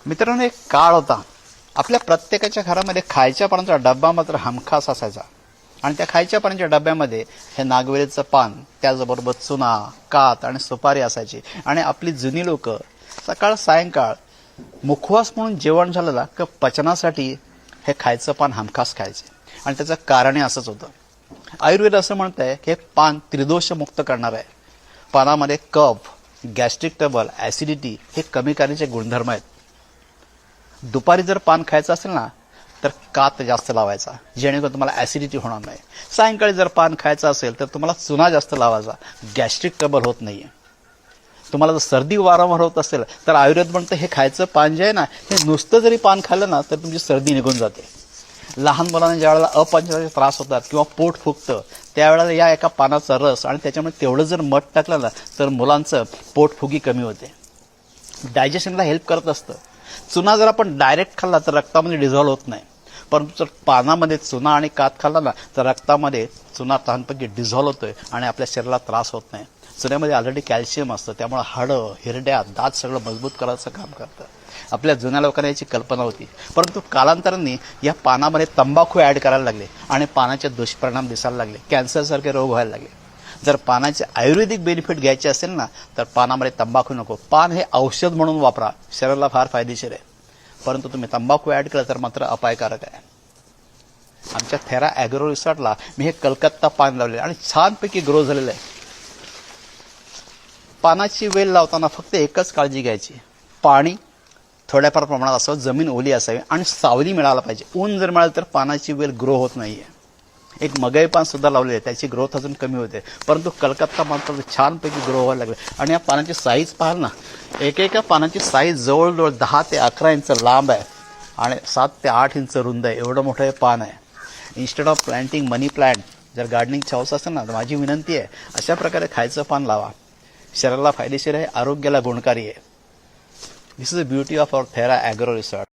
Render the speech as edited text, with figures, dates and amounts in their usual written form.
मित्रांनो, एक काळ होता आपल्या प्रत्येकाच्या घरामध्ये खायच्या पानाचा डब्बा मात्र हमखास असायचा. आणि त्या खायच्या पानाच्या डब्यामध्ये हे नागवेलीचं पान, त्याचबरोबर चुना, कात आणि सुपारी असायची. आणि आपली जुनी लोक सकाळ सायंकाळ मुखवास म्हणून जेवण झालेला का पचनासाठी हे खायचं पान हमखास खायचे. आणि त्याचं कारणही असंच होतं. आयुर्वेद असं म्हणतंय की हे पान त्रिदोष मुक्त करणार आहे. पानामध्ये कफ, गॅस्ट्रिक ट्रबल, ॲसिडिटी हे कमी करण्याचे गुणधर्म आहेत. दुपारी जर पान खायचं असेल ना तर कात जास्त लावायचा, जेणेकरून तुम्हाला ॲसिडिटी होणार नाही. सायंकाळी जर पान खायचं असेल तर तुम्हाला चुना जास्त लावायचा, गॅस्ट्रिक ट्रबल होत नाहीये. तुम्हाला जर सर्दी वारंवार होत असेल तर आयुर्वेद म्हणतं हे खायचं पान जे आहे ना, हे नुसतं जरी पान खाल्लं ना तर तुमची सर्दी निघून जाते. लहान मुलांना ज्या वेळेला अपचनाचे त्रास होतात किंवा पोट फुगतं त्यावेळेला या एका पानाचा रस आणि त्याच्यामध्ये तेवढं जर मध टाकलं ना तर मुलांचं पोटफुगी कमी होते, डायजेशनला हेल्प करत असतं. चुना जर आपण डायरेक्ट खाल्ला तर रक्तामध्ये डिझॉल्व्ह होत नाही, परंतु जर पानामध्ये चुना आणि कात खाल्ला ना तर रक्तामध्ये चुना तहानपैकी डिझॉल्व्ह होतोय आणि आपल्या शरीराला त्रास होत नाही. चुन्यामध्ये ऑलरेडी कॅल्शियम असतं, त्यामुळे हाडं, हिरड्या, दात सगळं मजबूत करायचं काम करतं. आपल्या जुन्या लोकांना याची कल्पना होती, परंतु कालांतराने या पानामध्ये तंबाखू ॲड करायला लागले आणि पानाचे दुष्परिणाम दिसायला लागले, कॅन्सरसारखे रोग व्हायला लागले. जर पानाचे आयुर्वेदिक बेनिफिट घ्यायचे असेल ना तर पानामध्ये तंबाखू नको. पान हे औषध म्हणून वापरा, शरीराला फार फायदेशीर आहे. परंतु तुम्ही तंबाखू ॲड केलं तर मात्र अपायकारक आहे. आमच्या थेरा ॲग्रो रिसॉर्टला मी हे कलकत्ता पान लावले आणि छानपैकी ग्रो झालेलं आहे. पानाची वेल लावताना फक्त एकच काळजी घ्यायची, पाणी थोड्याफार प्रमाणात असावं, जमीन ओली असावी आणि सावली मिळायला पाहिजे. ऊन जर मिळालं तर पानाची वेल ग्रो होत नाहीये. एक मगई पान सुद्धा लावले, त्याची ग्रोथ अजून कमी होते, परंतु कलकत्ता मात्र छानपैकी ग्रो व्हायला लागले. आणि या पानाची साईज पाहाल ना, एकेका पानाची साईज जवळजवळ 10 ते 11 इंच लांब आहे आणि 7 ते 8 इंच रुंद आहे. एवढं मोठं हे पान आहे. Instead of planting money plant, जर गार्डनिंगची हौस असेल ना तर माझी विनंती आहे अशा प्रकारे खायचं पान लावा. शरीराला फायदेशीर आहे, आरोग्याला गुणकारी आहे. This is the beauty of our Thera agro resort.